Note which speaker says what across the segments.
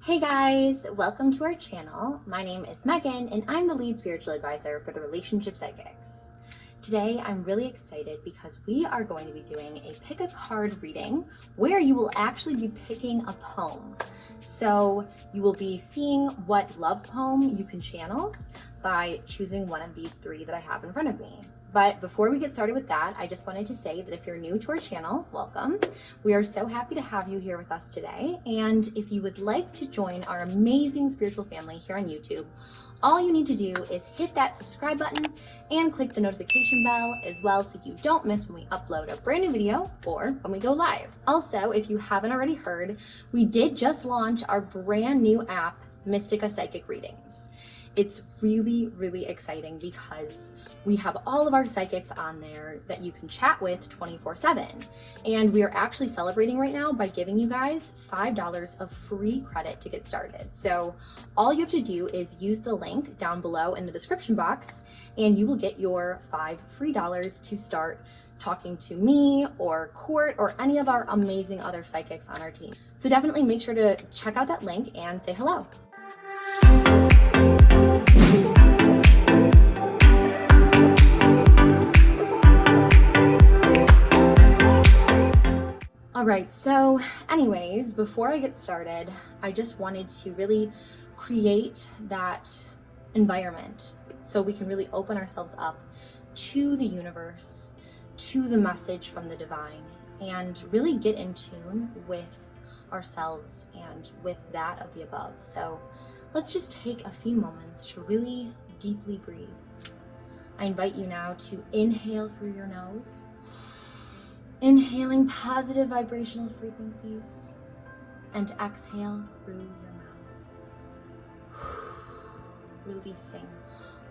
Speaker 1: Hey guys, welcome to our channel. My name is Megan and I'm the lead spiritual advisor for the Relationship Psychics. Today I'm really excited because we are going to be doing a pick a card reading where you will actually be picking a poem. So you will be seeing what love poem you can channel by choosing one of these three that I have in front of me. But before we get started with that, I just wanted to say that if you're new to our channel, welcome. We are so happy to have you here with us today. And if you would like to join our amazing spiritual family here on YouTube, all you need to do is hit that subscribe button and click the notification bell as well so you don't miss when we upload a brand new video or when we go live. Also, if you haven't already heard, we did just launch our brand new app, Mystica Psychic Readings. It's really, really exciting because we have all of our psychics on there that you can chat with 24/7. And we are actually celebrating right now by giving you guys $5 of free credit to get started. So all you have to do is use the link down below in the description box and you will get your $5 free to start talking to me or Court or any of our amazing other psychics on our team. So definitely make sure to check out that link and say hello. All right, so anyways, before I get started, I just wanted to really create that environment so we can really open ourselves up to the universe, to the message from the divine, and really get in tune with ourselves and with that of the above. So let's just take a few moments to really deeply breathe. I invite you now to inhale through your nose, inhaling positive vibrational frequencies, and exhale through your mouth, releasing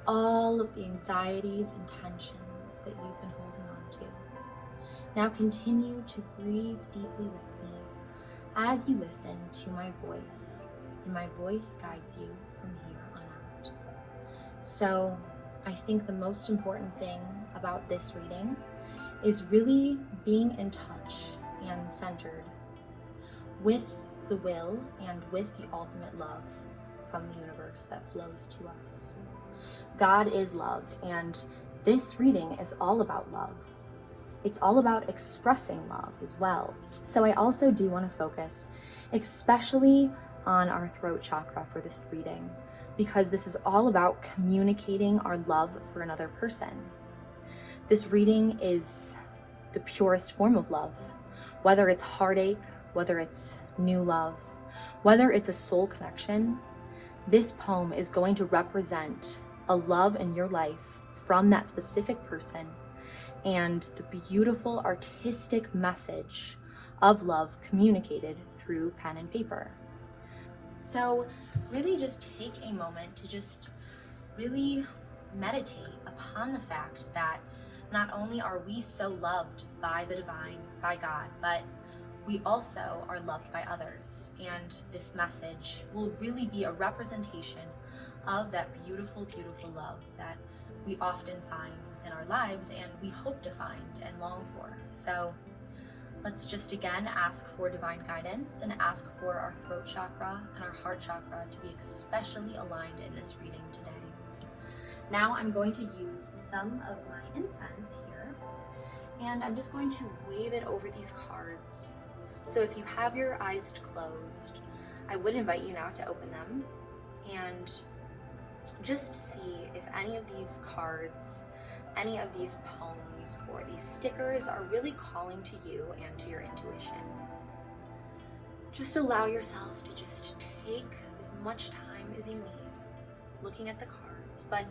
Speaker 1: all of the anxieties and tensions that you've been holding on to. Now continue to breathe deeply with me as you listen to my voice, and my voice guides you from here on out. So I think the most important thing about this reading is really being in touch and centered with the will and with the ultimate love from the universe that flows to us. God is love, and this reading is all about love. It's all about expressing love as well. So I also do want to focus especially on our throat chakra for this reading, because this is all about communicating our love for another person. This reading is the purest form of love, whether it's heartache, whether it's new love, whether it's a soul connection. This poem is going to represent a love in your life from that specific person and the beautiful artistic message of love communicated through pen and paper. So really just take a moment to just really meditate upon the fact that not only are we so loved by the divine, by God, but we also are loved by others. And this message will really be a representation of that beautiful, beautiful love that we often find within our lives and we hope to find and long for. So let's just again ask for divine guidance and ask for our throat chakra and our heart chakra to be especially aligned in this reading today. Now I'm going to use some of my incense here, and I'm just going to wave it over these cards. So if you have your eyes closed, I would invite you now to open them and just see if any of these cards, any of these poems, or these stickers are really calling to you and to your intuition. Just allow yourself to just take as much time as you need looking at the cards, but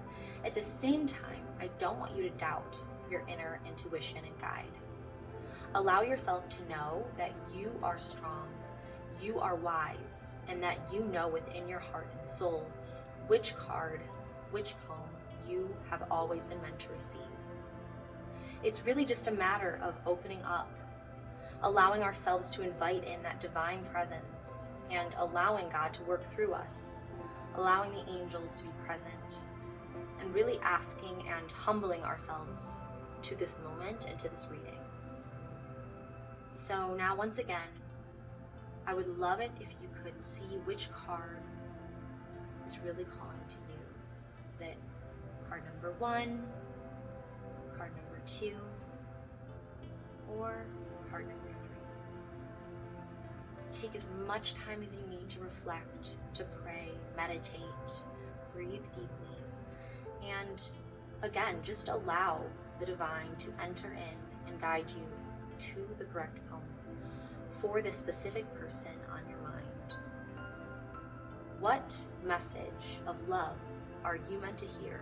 Speaker 1: at the same time, I don't want you to doubt your inner intuition and guide. Allow yourself to know that you are strong, you are wise, and that you know within your heart and soul which card, which poem you have always been meant to receive. It's really just a matter of opening up, allowing ourselves to invite in that divine presence, and allowing God to work through us, allowing the angels to be present, and really asking and humbling ourselves to this moment and to this reading. So now once again, I would love it if you could see which card is really calling to you. Is it card number 1, card number 2, or card number 3? Take as much time as you need to reflect, to pray, meditate, breathe deeply, and again, just allow the divine to enter in and guide you to the correct poem for this specific person on your mind. What message of love are you meant to hear?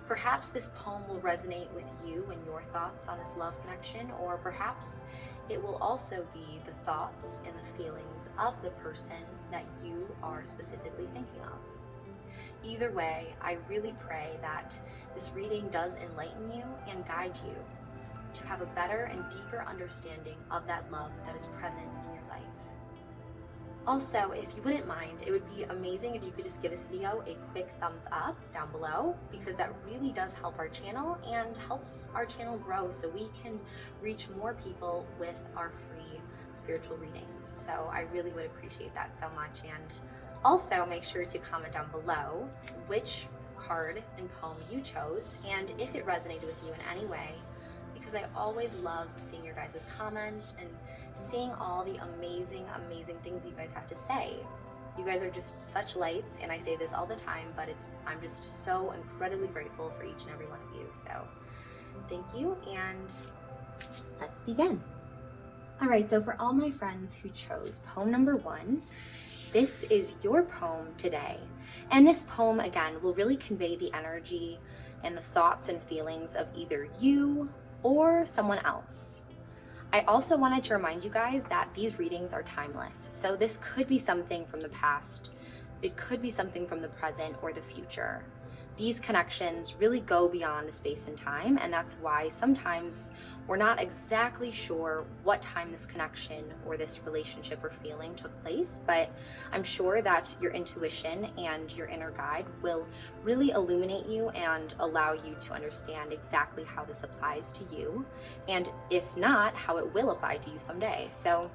Speaker 1: Perhaps this poem will resonate with you and your thoughts on this love connection, or perhaps it will also be the thoughts and the feelings of the person that you are specifically thinking of. Either way, I really pray that this reading does enlighten you and guide you to have a better and deeper understanding of that love that is present in your life. Also, if you wouldn't mind, it would be amazing if you could just give this video a quick thumbs up down below, because that really does help our channel and helps our channel grow so we can reach more people with our free spiritual readings. So I really would appreciate that so much. And also make sure to comment down below which card and poem you chose and if it resonated with you in any way, because I always love seeing your guys' comments and seeing all the amazing things you guys have to say. You guys are just such lights, and I say this all the time, but I'm just so incredibly grateful for each and every one of you. So thank you, and let's begin. All right, so for all my friends who chose poem number 1, this is your poem today. And this poem, again, will really convey the energy and the thoughts and feelings of either you or someone else. I also wanted to remind you guys that these readings are timeless. So this could be something from the past, it could be something from the present or the future. These connections really go beyond the space and time, and that's why sometimes we're not exactly sure what time this connection or this relationship or feeling took place, but I'm sure that your intuition and your inner guide will really illuminate you and allow you to understand exactly how this applies to you, and if not, how it will apply to you someday. So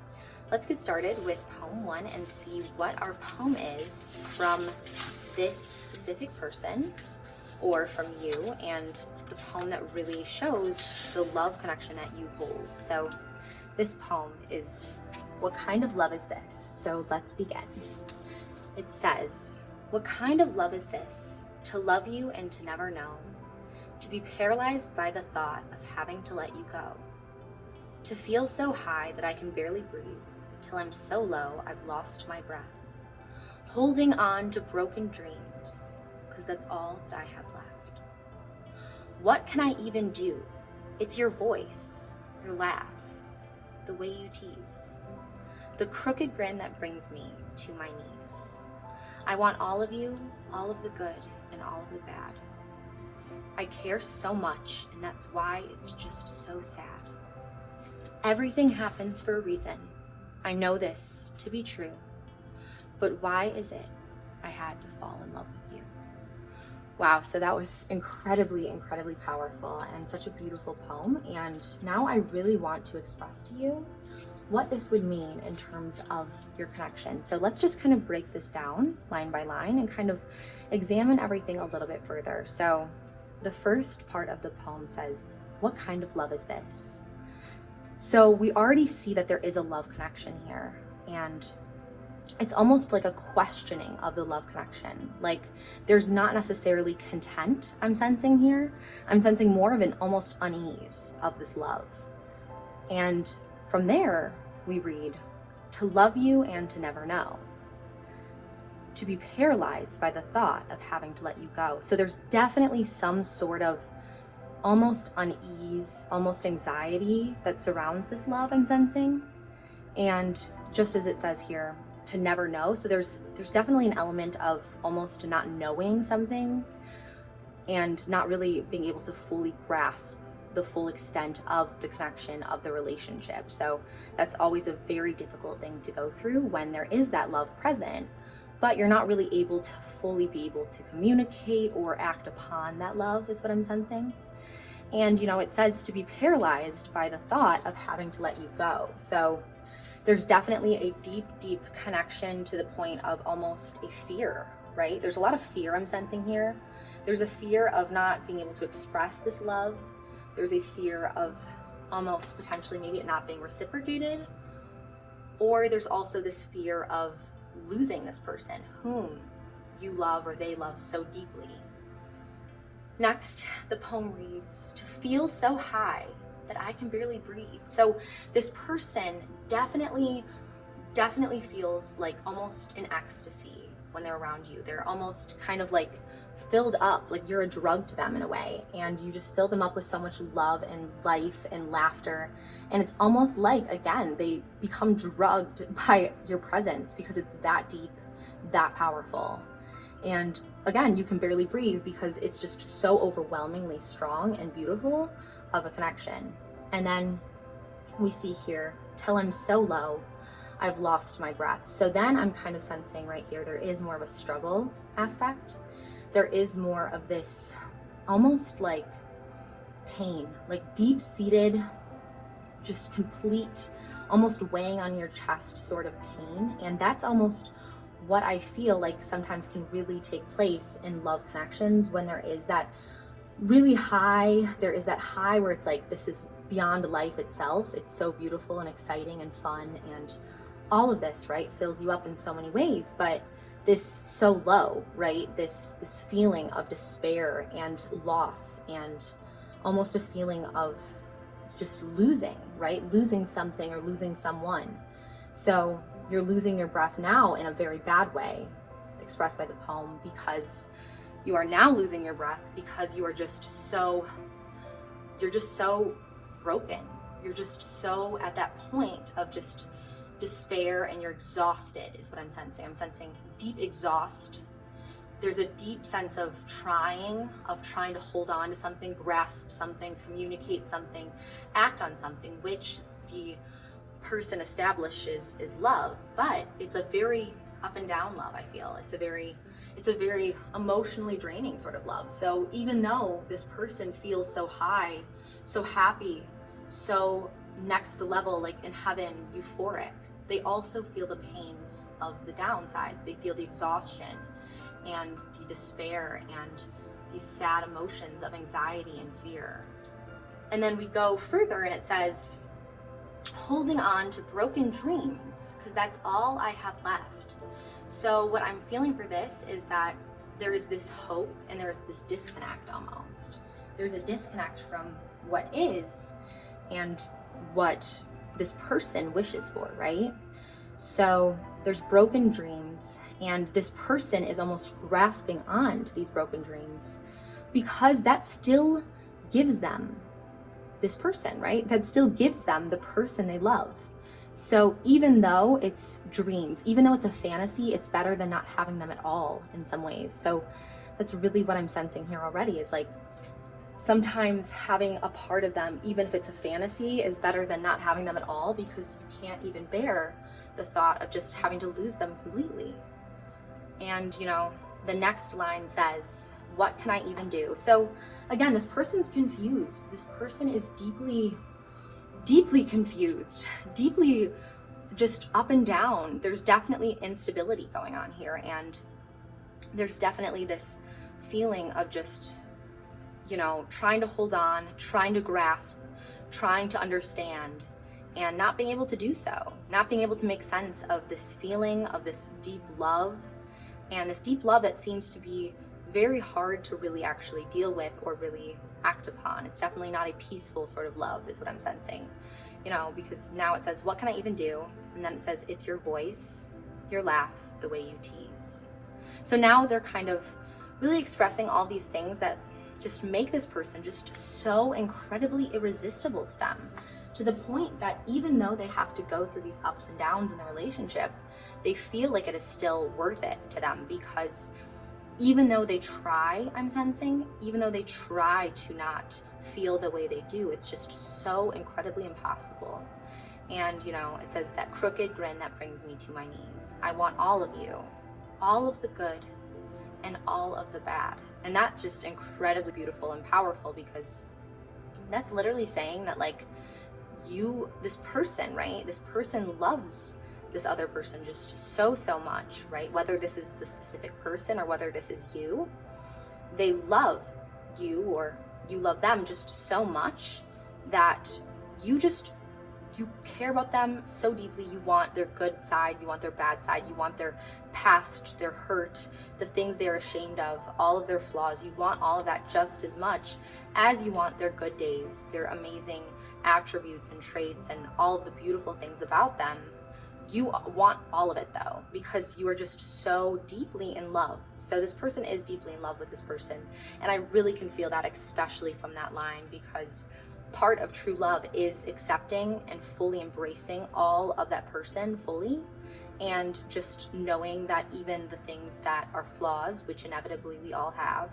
Speaker 1: let's get started with poem 1 and see what our poem is from this specific person or from you, and the poem that really shows the love connection that you hold. So this poem is, what kind of love is this? So let's begin. It says, what kind of love is this? To love you and to never know. To be paralyzed by the thought of having to let you go. To feel so high that I can barely breathe, till I'm so low I've lost my breath. Holding on to broken dreams, 'cause that's all that I have left. What can I even do? It's your voice, your laugh, the way you tease, the crooked grin that brings me to my knees. I want all of you, all of the good and all of the bad. I care so much, and that's why it's just so sad. Everything happens for a reason. I know this to be true, but why is it I had to fall in love with you? Wow, so that was incredibly powerful and such a beautiful poem. And now I really want to express to you what this would mean in terms of your connection. So let's just kind of break this down line by line and kind of examine everything a little bit further. So the first part of the poem says, what kind of love is this? So we already see that there is a love connection here, and it's almost like a questioning of the love connection. Like there's not necessarily content I'm sensing here. I'm sensing more of an almost unease of this love. And from there we read, to love you and to never know. To be paralyzed by the thought of having to let you go. So there's definitely some sort of almost unease, almost anxiety that surrounds this love I'm sensing. And just as it says here, to never know. So there's definitely an element of almost not knowing something and not really being able to fully grasp the full extent of the connection of the relationship. So that's always a very difficult thing to go through when there is that love present, but you're not really able to fully be able to communicate or act upon that love, is what I'm sensing. And, you know, it says to be paralyzed by the thought of having to let you go. So There's definitely a deep, deep connection to the point of almost a fear, right? There's a lot of fear I'm sensing here. There's a fear of not being able to express this love. There's a fear of almost potentially maybe it not being reciprocated. Or there's also this fear of losing this person whom you love or they love so deeply. Next, the poem reads, "To feel so high that I can barely breathe." So this person definitely feels like almost in ecstasy when they're around you. They're almost kind of like filled up, like you're a drug to them in a way, and you just fill them up with so much love and life and laughter. And it's almost like, again, they become drugged by your presence because it's that deep, that powerful. And again, you can barely breathe because it's just so overwhelmingly strong and beautiful of a connection. And then we see here, "Till I'm so low, I've lost my breath." So then I'm kind of sensing right here, there is more of a struggle aspect. There is more of this almost like pain, like deep-seated, just complete, almost weighing on your chest sort of pain. And that's almost what I feel like sometimes can really take place in love connections when there is that really high, there is that high where it's like, this is beyond life itself. It's so beautiful and exciting and fun and all of this, right, fills you up in so many ways. But this so low, right, this feeling of despair and loss and almost a feeling of just losing, right, losing something or losing someone. So you're losing your breath now in a very bad way, expressed by the poem, because you are now losing your breath because you are just so, you're just so broken. You're just so at that point of just despair and you're exhausted is what I'm sensing. I'm sensing deep exhaust. There's a deep sense of trying to hold on to something, grasp something, communicate something, act on something, which the person establishes is love, but it's a very up and down love. I feel it's a very emotionally draining sort of love. So even though this person feels so high, so happy, so next level, like in heaven, euphoric, they also feel the pains of the downsides. They feel the exhaustion and the despair and these sad emotions of anxiety and fear. And then we go further and it says, "Holding on to broken dreams, because that's all I have left." So what I'm feeling for this is that there is this hope and there is this disconnect almost. There's a disconnect from what is and what this person wishes for, right? So there's broken dreams and this person is almost grasping on to these broken dreams because that still gives them this person, right? That still gives them the person they love. So even though it's dreams, even though it's a fantasy, it's better than not having them at all in some ways. So that's really what I'm sensing here already is like sometimes having a part of them, even if it's a fantasy, is better than not having them at all because you can't even bear the thought of just having to lose them completely. And, you know, the next line says, "What can I even do?" So again, this person's confused. This person is deeply confused, deeply just up and down. There's definitely instability going on here. And there's definitely this feeling of just, you know, trying to hold on, trying to grasp, trying to understand, and not being able to do so, not being able to make sense of this feeling of this deep love, and this deep love that seems to be very hard to really actually deal with or really act upon. It's definitely not a peaceful sort of love is what I'm sensing, you know, because now it says, "What can I even do?" And then it says, "It's your voice, your laugh, the way you tease." So now they're kind of really expressing all these things that just make this person just so incredibly irresistible to them, to the point that even though they have to go through these ups and downs in the relationship, they feel like it is still worth it to them because even though they try, I'm sensing, even though they try to not feel the way they do, it's just so incredibly impossible. And, you know, it says, "That crooked grin that brings me to my knees. I want all of you, all of the good and all of the bad." And that's just incredibly beautiful and powerful because that's literally saying that, like, this person, right? This person loves this other person just so, so much, right? Whether this is the specific person or whether this is you, they love you or you love them just so much that you care about them so deeply. You want their good side, you want their bad side, you want their past, their hurt, the things they're ashamed of, all of their flaws. You want all of that just as much as you want their good days, their amazing attributes and traits and all of the beautiful things about them. You want all of it though, because you are just so deeply in love. So this person is deeply in love with this person. And I really can feel that, especially from that line, because part of true love is accepting and fully embracing all of that person fully, and just knowing that even the things that are flaws, which inevitably we all have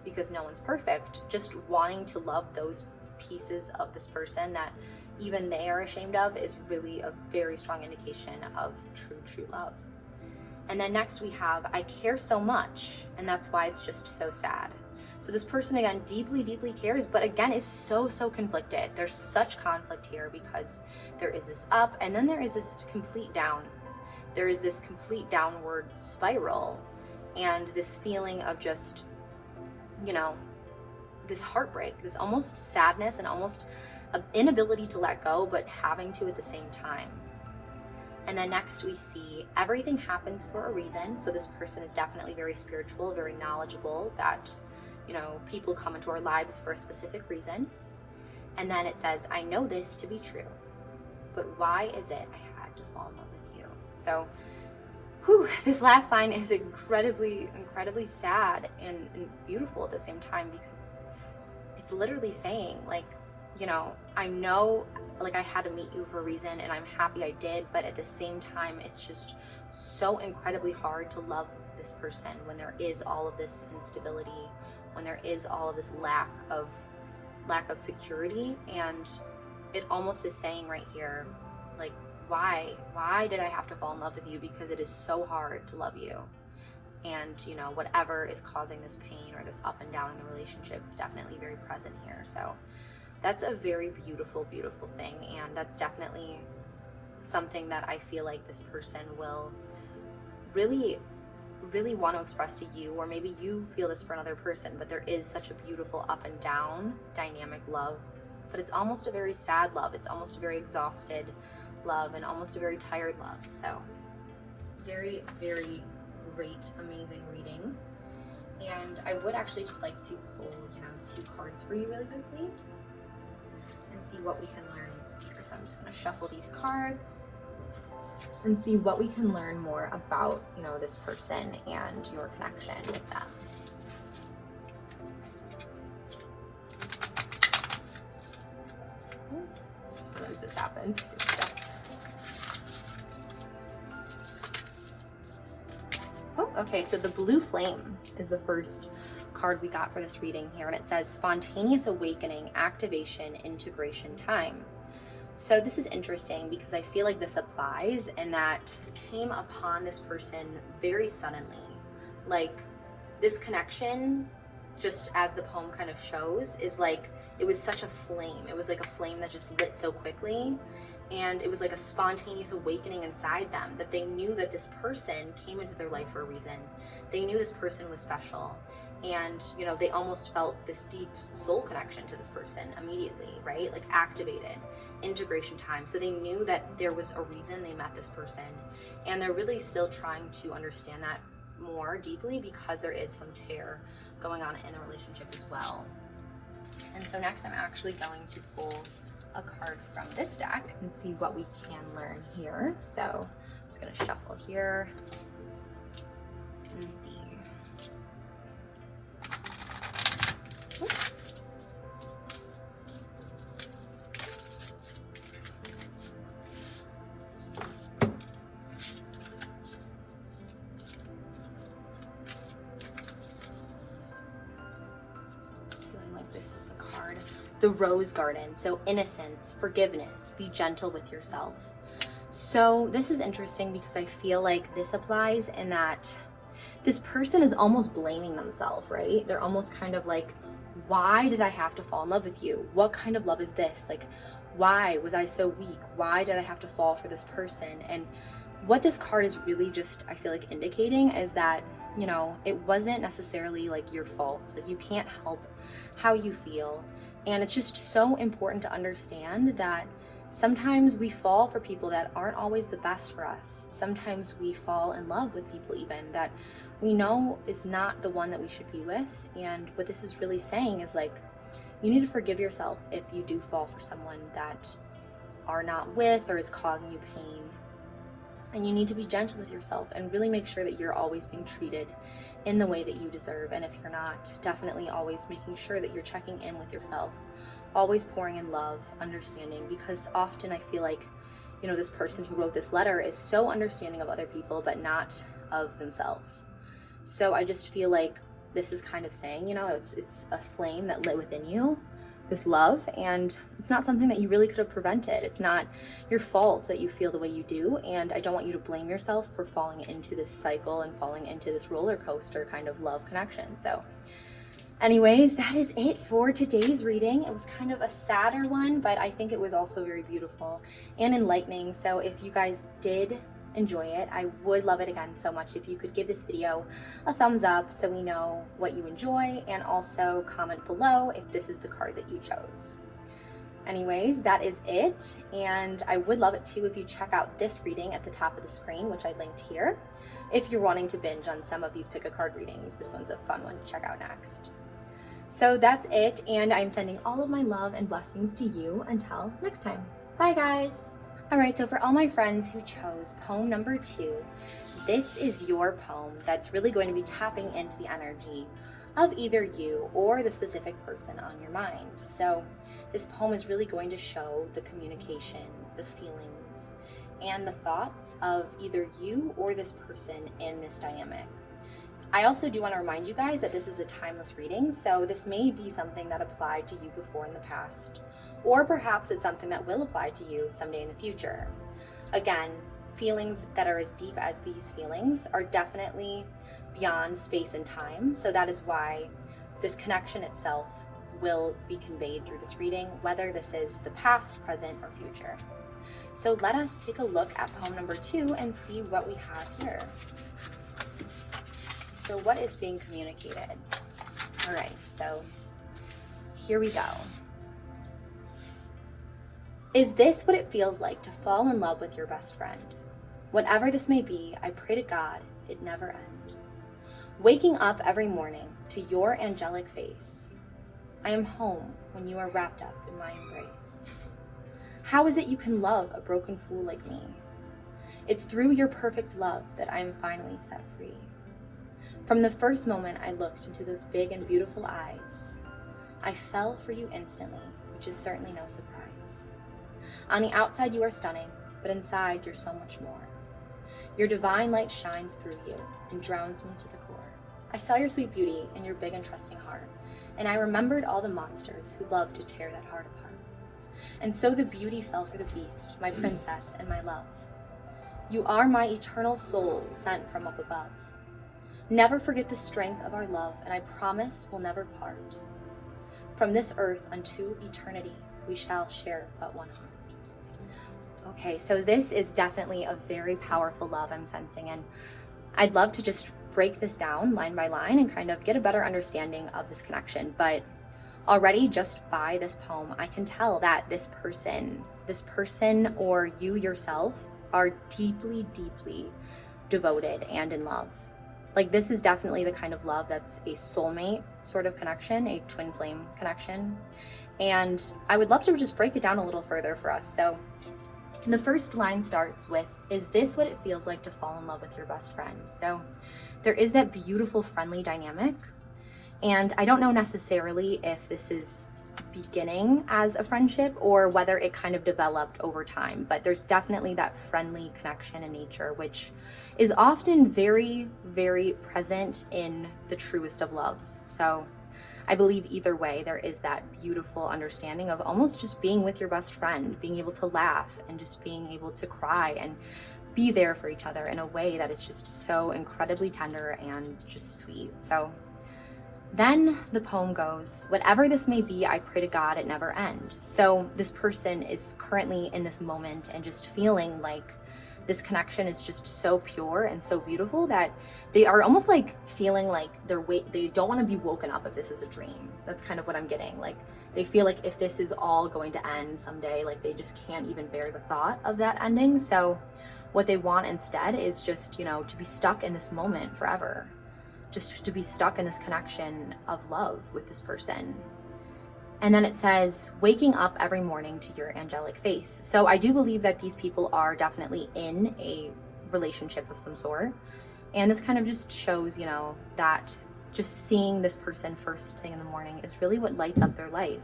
Speaker 1: because no one's perfect, just wanting to love those pieces of this person that even they are ashamed of is really a very strong indication of true love. And then next we have, I care so much, and that's why it's just so sad. So this person, again, deeply cares, but again is so conflicted. There's such conflict here because there is this up and then there is this complete down. There is this complete downward spiral and this feeling of just, this heartbreak, this almost sadness and almost an inability to let go, but having to at the same time. And then next we see everything happens for a reason. So this person is definitely very spiritual, very knowledgeable, that people come into our lives for a specific reason. And then it says, I know this to be true, but why is it I had to fall in love with you? So, this last line is incredibly sad and beautiful at the same time, because it's literally saying, I know, I had to meet you for a reason and I'm happy I did, but at the same time, it's just so incredibly hard to love this person when there is all of this instability, when there is all of this lack of security. And it almost is saying right here, why did I have to fall in love with you? Because it is so hard to love you. And whatever is causing this pain or this up and down in the relationship is definitely very present here. So that's a very beautiful thing, and that's definitely something that I feel like this person will really want to express to you, or maybe you feel this for another person, but there is such a beautiful up and down dynamic love, but it's almost a very sad love. It's almost a very exhausted love and almost a very tired love. So very great, amazing reading. And I would actually just like to pull, 2 cards for you really quickly and see what we can learn here. So I'm just going to shuffle these cards and see what we can learn more about, this person and your connection with them. Oops. Sometimes this happens. Oh, okay, so the blue flame is the first card we got for this reading here, and it says spontaneous awakening, activation, integration time. So this is interesting because I feel like this applies in that this came upon this person very suddenly. This connection, just as the poem kind of shows, is it was such a flame. It was like a flame that just lit so quickly. And it was like a spontaneous awakening inside them, that they knew that this person came into their life for a reason. They knew this person was special. And, they almost felt this deep soul connection to this person immediately, right? Activated, integration time. So they knew that there was a reason they met this person. And they're really still trying to understand that more deeply because there is some tear going on in the relationship as well. And so next I'm actually going to pull a card from this deck and see what we can learn here. So I'm just going to shuffle here and see. Oops. Feeling like this is the card. The Rose Garden. So innocence, forgiveness, be gentle with yourself. So this is interesting because I feel like this applies in that this person is almost blaming themselves, right? They're almost kind of why did I have to fall in love with you? What kind of love is this? why was I so weak? Why did I have to fall for this person? And what this card is really just, I feel like, indicating is that, you know, it wasn't necessarily like your fault. Like, you can't help how you feel. And it's just so important to understand that sometimes we fall for people that aren't always the best for us. Sometimes we fall in love with people even that we know is not the one that we should be with. And what this is really saying is like, you need to forgive yourself if you do fall for someone that are not with or is causing you pain. And you need to be gentle with yourself and really make sure that you're always being treated in the way that you deserve. And if you're not, definitely always making sure that you're checking in with yourself, always pouring in love, understanding, because often I feel like, you know, this person who wrote this letter is so understanding of other people, but not of themselves. So I just feel like this is kind of saying, you know, it's a flame that lit within you, this love, and it's not something that you really could have prevented. It's not your fault that you feel the way you do, and I don't want you to blame yourself for falling into this cycle and falling into this roller coaster kind of love connection. So anyways, that is it for today's reading. It was kind of a sadder one, but I think it was also very beautiful and enlightening. So if you guys did enjoy it, I would love it again so much if you could give this video a thumbs up so we know what you enjoy, and also comment below if this is the card that you chose. Anyways, that is it, and I would love it too if you check out this reading at the top of the screen, which I linked here, if you're wanting to binge on some of these pick a card readings. This one's a fun one to check out next. So that's it, and I'm sending all of my love and blessings to you until next time. Bye guys! Alright, so for all my friends who chose poem number 2, this is your poem that's really going to be tapping into the energy of either you or the specific person on your mind. So this poem is really going to show the communication, the feelings, and the thoughts of either you or this person in this dynamic. I also do want to remind you guys that this is a timeless reading, so this may be something that applied to you before in the past, or perhaps it's something that will apply to you someday in the future. Again, feelings that are as deep as these feelings are definitely beyond space and time, so that is why this connection itself will be conveyed through this reading, whether this is the past, present, or future. So let us take a look at poem number 2 and see what we have here. So what is being communicated? All right, so here we go. Is this what it feels like to fall in love with your best friend? Whatever this may be, I pray to God it never end. Waking up every morning to your angelic face, I am home when you are wrapped up in my embrace. How is it you can love a broken fool like me? It's through your perfect love that I am finally set free. From the first moment I looked into those big and beautiful eyes, I fell for you instantly, which is certainly no surprise. On the outside you are stunning, but inside you're so much more. Your divine light shines through you and drowns me to the core. I saw your sweet beauty and your big and trusting heart, and I remembered all the monsters who loved to tear that heart apart. And so the beauty fell for the beast, my princess and my love. You are my eternal soul sent from up above. Never forget the strength of our love, and I promise we'll never part. From this earth unto eternity, we shall share but one heart. Okay, so this is definitely a very powerful love I'm sensing, and I'd love to just break this down line by line and kind of get a better understanding of this connection. But already just by this poem, I can tell that this person or you yourself are deeply, deeply devoted and in love. Like, this is definitely the kind of love that's a soulmate sort of connection, a twin flame connection. And I would love to just break it down a little further for us. So the first line starts with, is this what it feels like to fall in love with your best friend? So there is that beautiful friendly dynamic. And I don't know necessarily if this is beginning as a friendship or whether it kind of developed over time, but there's definitely that friendly connection in nature, which is often very, very present in the truest of loves. So I believe either way, there is that beautiful understanding of almost just being with your best friend, being able to laugh and just being able to cry and be there for each other in a way that is just so incredibly tender and just sweet. So Then the poem goes, whatever this may be, I pray to God it never end. So this person is currently in this moment and just feeling like this connection is just so pure and so beautiful that they are almost like feeling like they don't want to be woken up if this is a dream. That's kind of what I'm getting. Like they feel like if this is all going to end someday, like they just can't even bear the thought of that ending. So what they want instead is just, to be stuck in this moment forever. Just to be stuck in this connection of love with this person. And then it says, waking up every morning to your angelic face. So I do believe that these people are definitely in a relationship of some sort. And this kind of just shows, that just seeing this person first thing in the morning is really what lights up their life.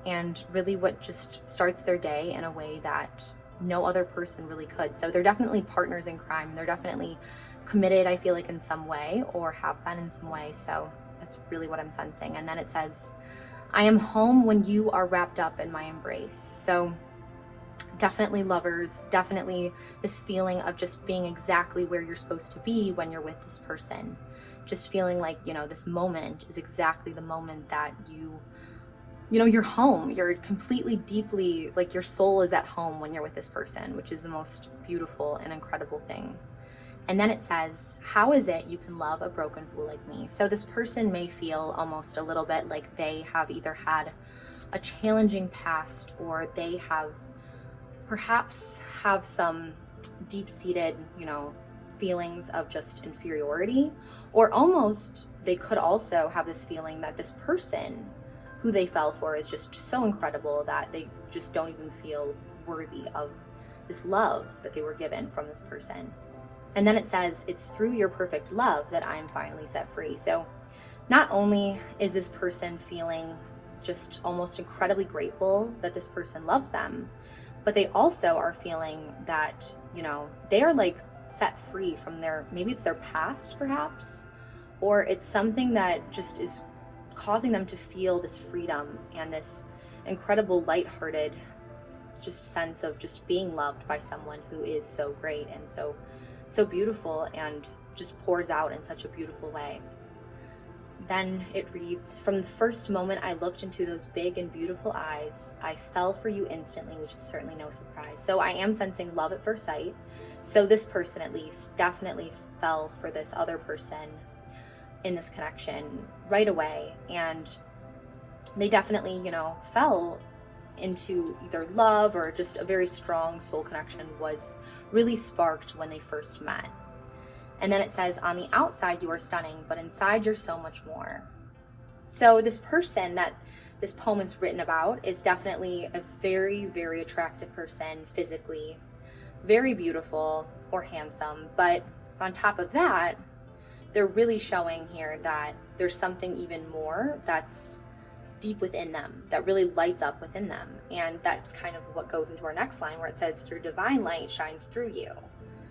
Speaker 1: And really what just starts their day in a way that no other person really could. So they're definitely partners in crime. They're definitely committed, I feel like, in some way, or have been in some way. So that's really what I'm sensing. And then it says, I am home when you are wrapped up in my embrace. So definitely lovers, definitely this feeling of just being exactly where you're supposed to be when you're with this person. Just feeling like, this moment is exactly the moment that you're home. You're completely, deeply, like your soul is at home when you're with this person, which is the most beautiful and incredible thing. And then it says, how is it you can love a broken fool like me? So this person may feel almost a little bit like they have either had a challenging past, or they have perhaps have some deep-seated, feelings of just inferiority, or almost they could also have this feeling that this person who they fell for is just so incredible that they just don't even feel worthy of this love that they were given from this person. And then it says, it's through your perfect love that I'm finally set free. So not only is this person feeling just almost incredibly grateful that this person loves them, but they also are feeling that, they are like set free from maybe it's their past perhaps, or it's something that just is causing them to feel this freedom and this incredible lighthearted just sense of just being loved by someone who is so great and so beautiful and just pours out in such a beautiful way. Then it reads, from the first moment I looked into those big and beautiful eyes, I fell for you instantly, which is certainly no surprise. So I am sensing love at first sight. So this person at least definitely fell for this other person in this connection right away. And they definitely, fell into either love, or just a very strong soul connection was really sparked when they first met. And then it says, on the outside you are stunning, but inside you're so much more. So this person that this poem is written about is definitely a very, very attractive person physically, very beautiful or handsome. But on top of that, they're really showing here that there's something even more that's deep within them, that really lights up within them. And that's kind of what goes into our next line, where it says, your divine light shines through you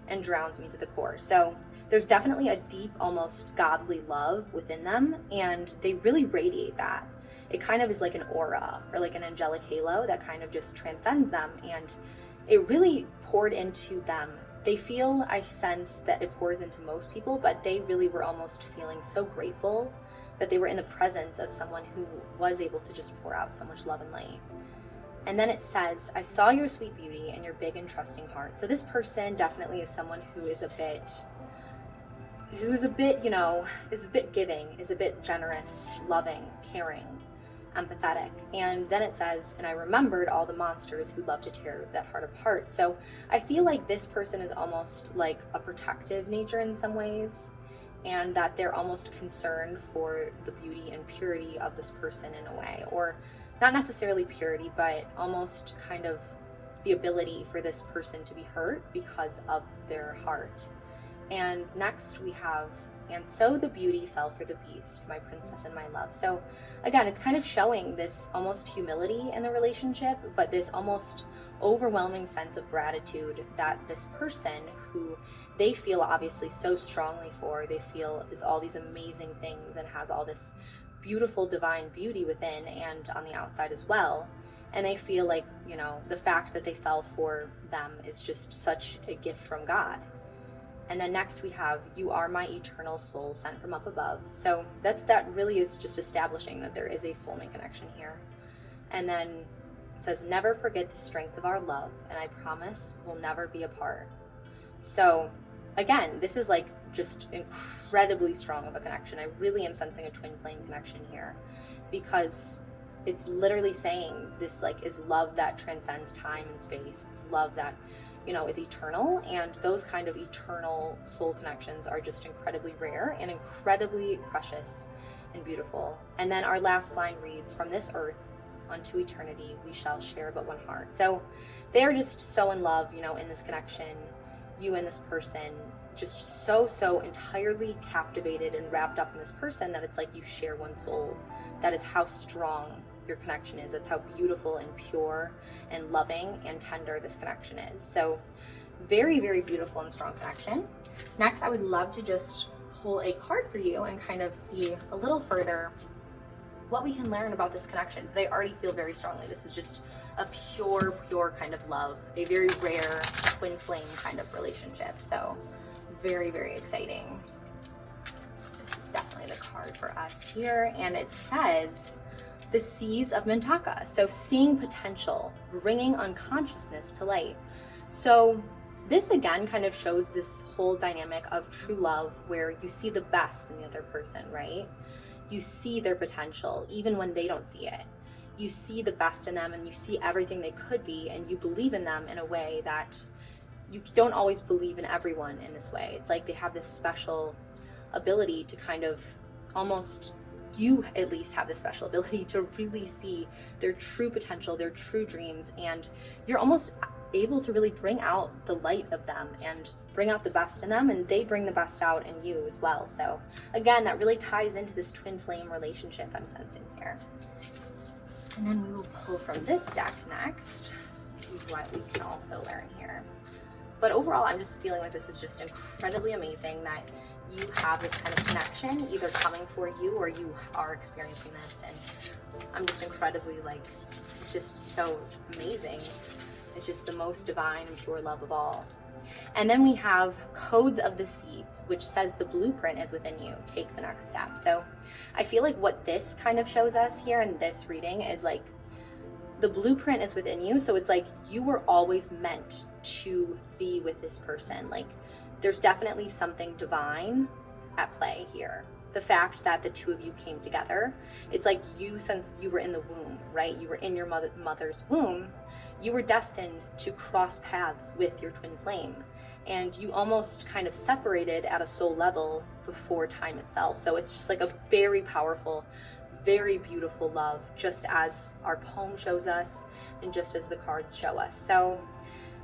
Speaker 1: and drowns me to the core. So there's definitely a deep, almost godly love within them, and they really radiate that. It kind of is like an aura or like an angelic halo that kind of just transcends them, and it really poured into them. They feel, I sense that it pours into most people, but they really were almost feeling so grateful that they were in the presence of someone who was able to just pour out so much love and light. And then it says, I saw your sweet beauty and your big and trusting heart. So this person definitely is someone who is a bit, is a bit giving, is a bit generous, loving, caring, empathetic. And then it says, and I remembered all the monsters who love to tear that heart apart. So I feel like this person is almost like a protective nature in some ways, and that they're almost concerned for the beauty and purity of this person in a way, or not necessarily purity, but almost kind of the ability for this person to be hurt because of their heart. And next we have, and so the beauty fell for the beast, my princess and my love. So again, it's kind of showing this almost humility in the relationship, but this almost overwhelming sense of gratitude that this person who they feel obviously so strongly for, they feel is all these amazing things and has all this beautiful divine beauty within and on the outside as well. And they feel like, the fact that they fell for them is just such a gift from God. And then next we have, you are my eternal soul sent from up above. So that really is just establishing that there is a soulmate connection here. And then it says, never forget the strength of our love, and I promise we'll never be apart. So again, this is like just incredibly strong of a connection. I really am sensing a twin flame connection here, because it's literally saying this like is love that transcends time and space. It's love that, you know, is eternal, and those kind of eternal soul connections are just incredibly rare and incredibly precious and beautiful. And then our last line reads, from this earth unto eternity we shall share but one heart. So they are just so in love, you know, in this connection, you and this person, just so entirely captivated and wrapped up in this person that it's like you share one soul. That is how strong your connection is. That's how beautiful and pure and loving and tender this connection is. So very, very beautiful and strong connection. Next, I would love to just pull a card for you and kind of see a little further what we can learn about this connection. But I already feel very strongly this is just a pure kind of love, a very rare twin flame kind of relationship. So very, very exciting. This is definitely the card for us here. And it says, the seas of Mystica. So seeing potential, bringing unconsciousness to light. So this again kind of shows this whole dynamic of true love where you see the best in the other person, right? You see their potential even when they don't see it. You see the best in them and you see everything they could be, and you believe in them in a way that you don't always believe in everyone in this way. It's like they have this special ability to kind of almost, you at least have this special ability to really see their true potential, their true dreams, and you're almost able to really bring out the light of them and bring out the best in them, and they bring the best out in you as well. So again, that really ties into this twin flame relationship I'm sensing here. And then we will pull from this deck next, see what we can also learn here. But overall, I'm just feeling like this is just incredibly amazing that you have this kind of connection either coming for you or you are experiencing this. And I'm just incredibly like, it's just so amazing. It's just the most divine and pure love of all. And then we have codes of the seeds, which says the blueprint is within you. Take the next step. So I feel like what this kind of shows us here in this reading is like the blueprint is within you. So it's like you were always meant to be with this person. Like there's definitely something divine at play here. The fact that the two of you came together, it's like you, since you were in the womb, right? You were in your mother's womb, you were destined to cross paths with your twin flame. And you almost kind of separated at a soul level before time itself. So it's just like a very powerful, very beautiful love, just as our poem shows us and just as the cards show us. So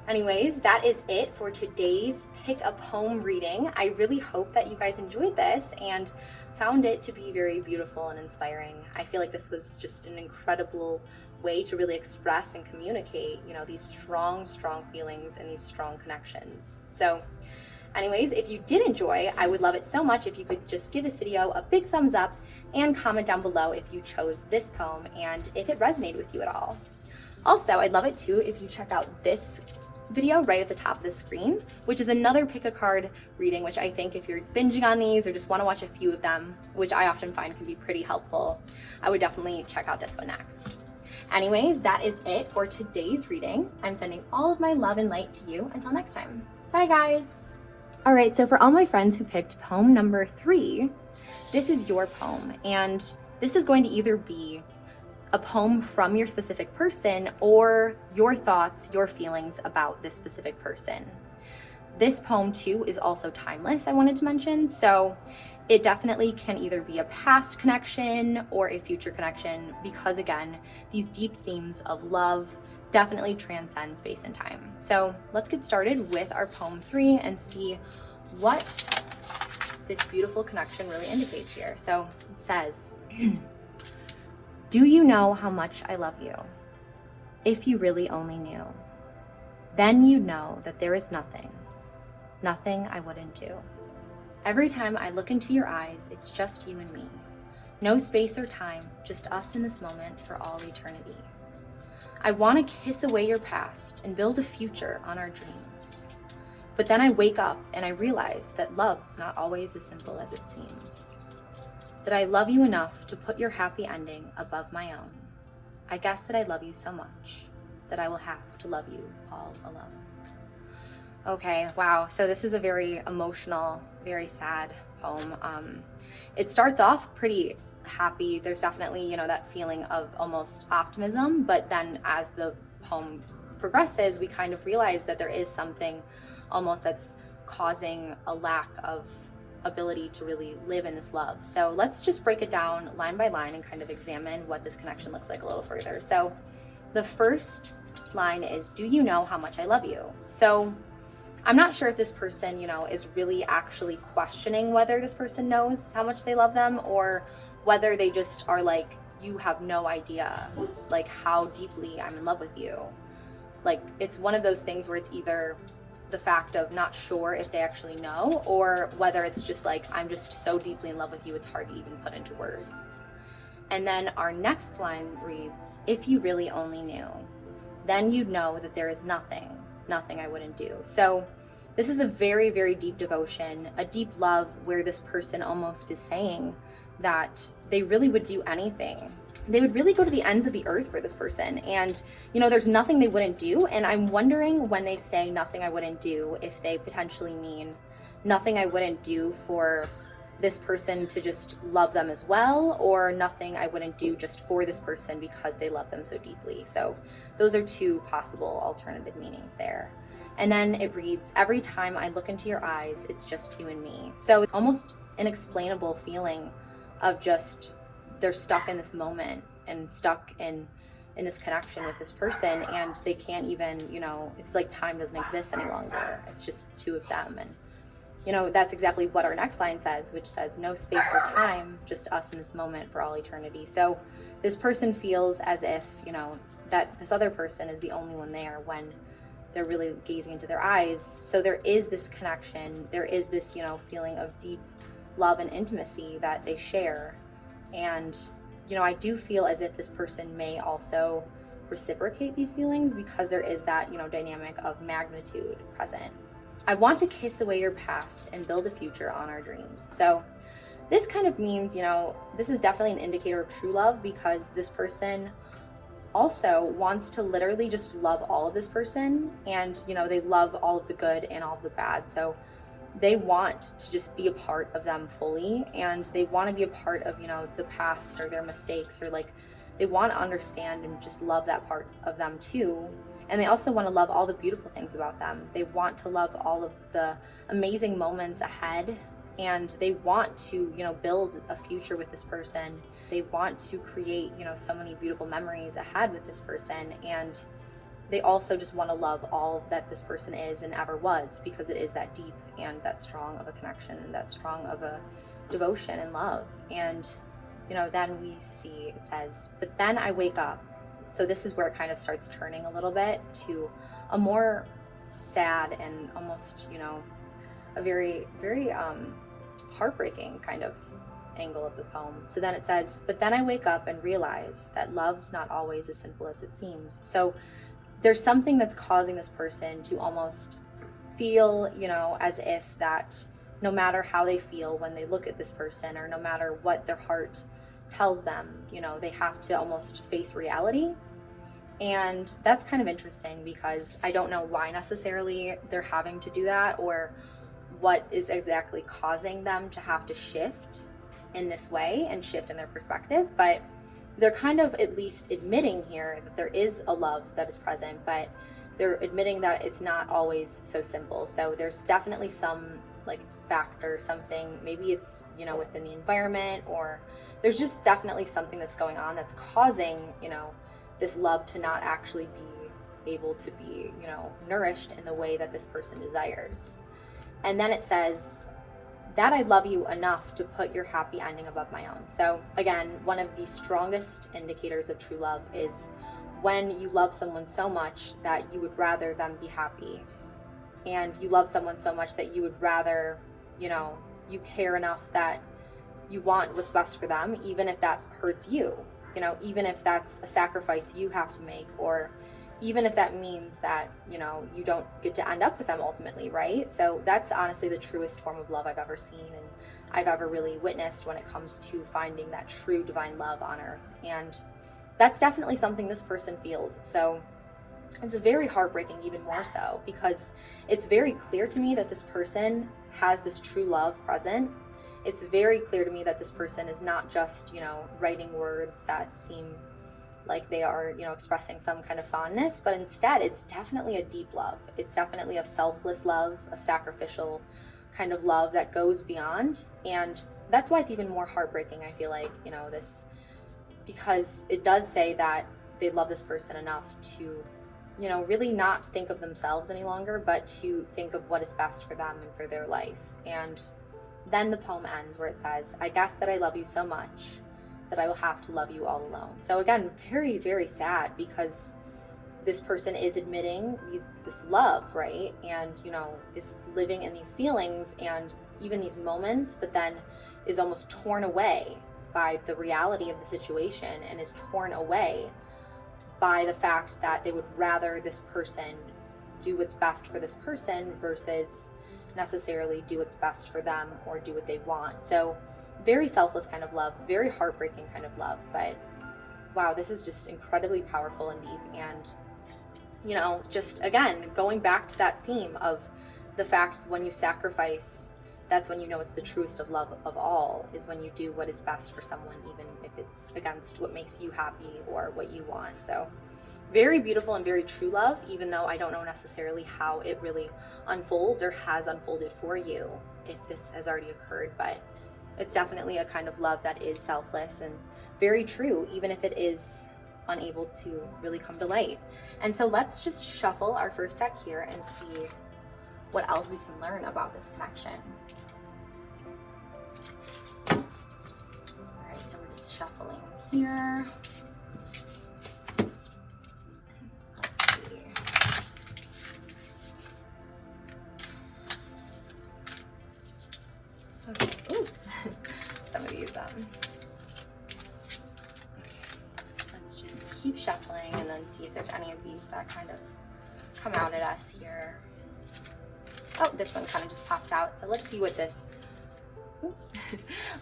Speaker 1: anyways, that is it for today's Pick a Poem reading. I really hope that you guys enjoyed this and found it to be very beautiful and inspiring. I feel like this was just an incredible way to really express and communicate, you know, these strong feelings and these strong connections. So anyways, if you did enjoy, I would love it so much if you could just give this video a big thumbs up and comment down below if you chose this poem and if it resonated with you at all. Also, I'd love it too if you check out this video right at the top of the screen, which is another pick a card reading, which I think if you're binging on these or just want to watch a few of them, which I often find can be pretty helpful, I would definitely check out this one next. Anyways, that is it for today's reading. I'm sending all of my love and light to you. Until next time. Bye, guys. All right, so for all my friends who picked poem number 3, this is your poem. And this is going to either be a poem from your specific person or your thoughts, your feelings about this specific person. This poem too is also timeless, I wanted to mention. So it definitely can either be a past connection or a future connection, because again, these deep themes of love definitely transcend space and time. So let's get started with our poem 3 and see what this beautiful connection really indicates here. So it says, do you know how much I love you? If you really only knew, then you'd know that there is nothing I wouldn't do. Every time I look into your eyes, it's just you and me. No space or time, just us in this moment for all eternity. I want to kiss away your past and build a future on our dreams. But then I wake up and I realize that love's not always as simple as it seems. That I love you enough to put your happy ending above my own. I guess that I love you so much that I will have to love you all alone. Okay, wow. So this is a very emotional, very sad poem. It starts off pretty happy. There's definitely, that feeling of almost optimism, but then as the poem progresses, we kind of realize that there is something almost that's causing a lack of ability to really live in this love. So let's just break it down line by line and kind of examine what this connection looks like a little further. So the first line is, do you know how much I love you? So I'm not sure if this person, is really actually questioning whether this person knows how much they love them, or whether they just are like, you have no idea, like, how deeply I'm in love with you. Like, it's one of those things where it's either the fact of not sure if they actually know, or whether it's just like, I'm just so deeply in love with you, it's hard to even put into words. And then our next line reads, if you really only knew, then you'd know that there is nothing I wouldn't do. So this is a very, very deep devotion, a deep love, where this person almost is saying that they really would do anything. They would really go to the ends of the earth for this person. And, there's nothing they wouldn't do. And I'm wondering, when they say nothing I wouldn't do, if they potentially mean nothing I wouldn't do for this person to just love them as well, or nothing I wouldn't do just for this person because they love them so deeply. So those are two possible alternative meanings there. And then it reads, every time I look into your eyes, it's just you and me. So it's almost inexplainable feeling of just, they're stuck in this moment and stuck in this connection with this person, and they can't even, it's like time doesn't exist any longer. It's just two of them. And that's exactly what our next line says, which says, no space or time, just us in this moment for all eternity. So this person feels as if, that this other person is the only one there when they're really gazing into their eyes. So there is this connection, there is this, feeling of deep love and intimacy that they share. And, I do feel as if this person may also reciprocate these feelings, because there is that, dynamic of magnitude present. I want to kiss away your past and build a future on our dreams. So this kind of means, this is definitely an indicator of true love, because this person also wants to literally just love all of this person. And, they love all of the good and all of the bad. So they want to just be a part of them fully, and they want to be a part of, the past or their mistakes, or like, they want to understand and just love that part of them too. And they also want to love all the beautiful things about them. They want to love all of the amazing moments ahead, and they want to, build a future with this person. They want to create, so many beautiful memories ahead with this person. And they also just want to love all that this person is and ever was, because it is that deep and that strong of a connection and that strong of a devotion and love. And, then we see, it says, but then I wake up. So this is where it kind of starts turning a little bit to a more sad and almost, a very, very heartbreaking kind of angle of the poem. So then it says, but then I wake up and realize that love's not always as simple as it seems. So there's something that's causing this person to almost feel, as if that no matter how they feel when they look at this person, or no matter what their heart tells them, they have to almost face reality. And that's kind of interesting, because I don't know why necessarily they're having to do that, or what is exactly causing them to have to shift in this way and shift in their perspective. But they're kind of at least admitting here that there is a love that is present, but they're admitting that it's not always so simple. So there's definitely some like factor, something, maybe it's, within the environment, or there's just definitely something that's going on that's causing, this love to not actually be able to be, nourished in the way that this person desires. And then it says, that I love you enough to put your happy ending above my own. So again, one of the strongest indicators of true love is when you love someone so much that you would rather them be happy. And you love someone so much that you would rather, you care enough that you want what's best for them, even if that hurts you, even if that's a sacrifice you have to make, or even if that means that, you know, you don't get to end up with them ultimately, right? So that's honestly the truest form of love I've ever seen and I've ever really witnessed when it comes to finding that true divine love on earth. And that's definitely something this person feels. So it's very heartbreaking, even more so, because it's very clear to me that this person has this true love present. It's very clear to me that this person is not just, you know, writing words that seem like they are, you know, expressing some kind of fondness, but instead it's definitely a deep love. It's definitely a selfless love, a sacrificial kind of love that goes beyond. And that's why it's even more heartbreaking, I feel like, you know, this, because it does say that they love this person enough to, you know, really not think of themselves any longer, but to think of what is best for them and for their life. And then the poem ends where it says, I guess that I love you so much that I will have to love you all alone. So again, very, very sad, because this person is admitting this love, right? And, you know, is living in these feelings and even these moments, but then is almost torn away by the reality of the situation and is torn away by the fact that they would rather this person do what's best for this person versus necessarily do what's best for them or do what they want. So very selfless kind of love, very heartbreaking kind of love. But wow, this is just incredibly powerful and deep. And, you know, just again, going back to that theme of the fact when you sacrifice, that's when you know it's the truest of love of all, is when you do what is best for someone, even if it's against what makes you happy or what you want. So very beautiful and very true love, even though I don't know necessarily how it really unfolds or has unfolded for you, if this has already occurred, but it's definitely a kind of love that is selfless and very true, even if it is unable to really come to light. And so let's just shuffle our first deck here and see what else we can learn about this connection. All right, so we're just shuffling here. Let's see. Okay. Ooh. Some of these. Okay. So let's just keep shuffling and then see if there's any of these that kind of come out at us here. Oh, this one kind of just popped out. So let's see what this.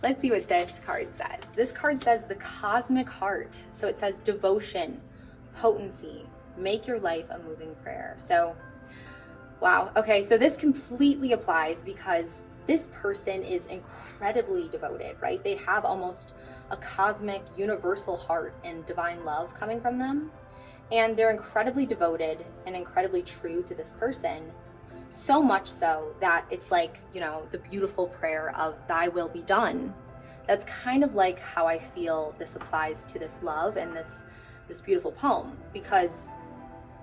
Speaker 1: Let's see what this card says. This card says the cosmic heart. So it says devotion, potency, make your life a moving prayer. So, wow. Okay, so this completely applies because this person is incredibly devoted, right? They have almost a cosmic, universal heart and divine love coming from them. And they're incredibly devoted and incredibly true to this person. So much so that it's like, you know, the beautiful prayer of thy will be done. That's kind of like how I feel this applies to this love and this beautiful poem, because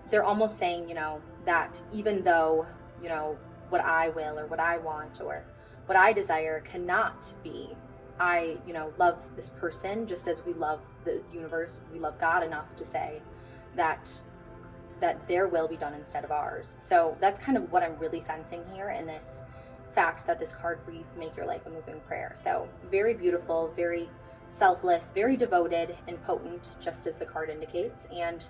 Speaker 1: they're almost saying, you know, that even though, you know, what I will or what I want or what I desire cannot be, I, you know, love this person just as we love the universe, we love God enough to say that their will be done instead of ours. So that's kind of what I'm really sensing here in this fact that this card reads, make your life a moving prayer. So very beautiful, very selfless, very devoted and potent, just as the card indicates. And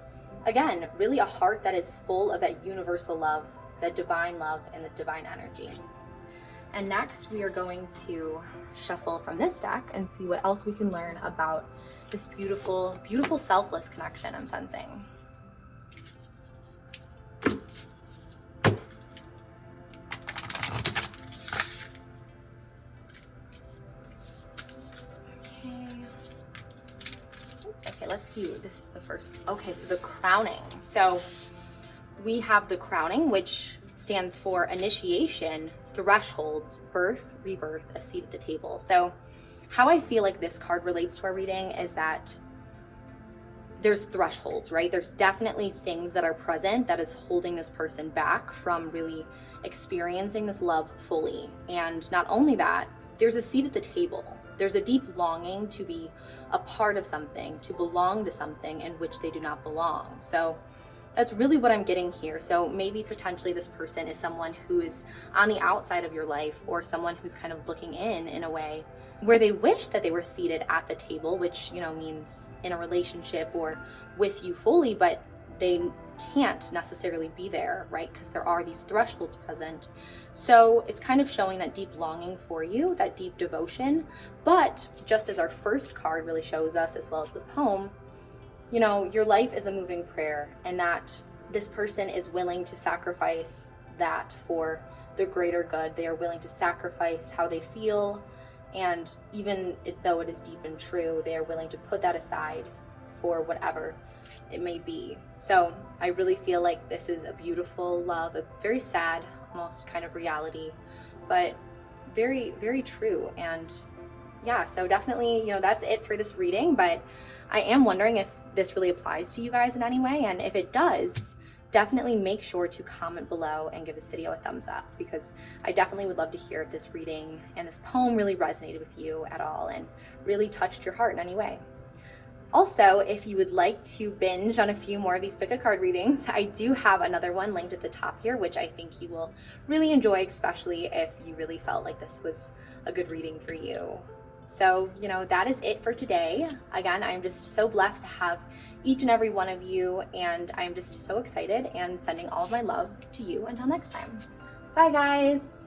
Speaker 1: again, really a heart that is full of that universal love, that divine love and the divine energy. And next we are going to shuffle from this deck and see what else we can learn about this beautiful, beautiful selfless connection I'm sensing. Okay, let's see. This is the first. Okay, so the crowning. So we have the crowning, which stands for initiation, thresholds, birth, rebirth, a seat at the table. So how I feel like this card relates to our reading is that there's thresholds, right? There's definitely things that are present that is holding this person back from really experiencing this love fully. And not only that, there's a seat at the table. There's a deep longing to be a part of something, to belong to something in which they do not belong. So that's really what I'm getting here. So maybe potentially this person is someone who is on the outside of your life, or someone who's kind of looking in a way where they wish that they were seated at the table, which, you know, means in a relationship or with you fully, but they can't necessarily be there, right? Because there are these thresholds present. So it's kind of showing that deep longing for you, that deep devotion. But just as our first card really shows us, as well as the poem, you know, your life is a moving prayer, and that this person is willing to sacrifice that for the greater good. They are willing to sacrifice how they feel, and even though it is deep and true, they are willing to put that aside for whatever it may be. So I really feel like this is a beautiful love, a very sad, almost kind of reality, but very, very true. And yeah, so definitely, you know, that's it for this reading, but I am wondering if this really applies to you guys in any way. And if it does, definitely make sure to comment below and give this video a thumbs up, because I definitely would love to hear if this reading and this poem really resonated with you at all and really touched your heart in any way. Also, if you would like to binge on a few more of these pick a card readings, I do have another one linked at the top here, which I think you will really enjoy, especially if you really felt like this was a good reading for you. So, you know, that is it for today. Again, I'm just so blessed to have each and every one of you, and I'm just so excited and sending all of my love to you until next time. Bye, guys.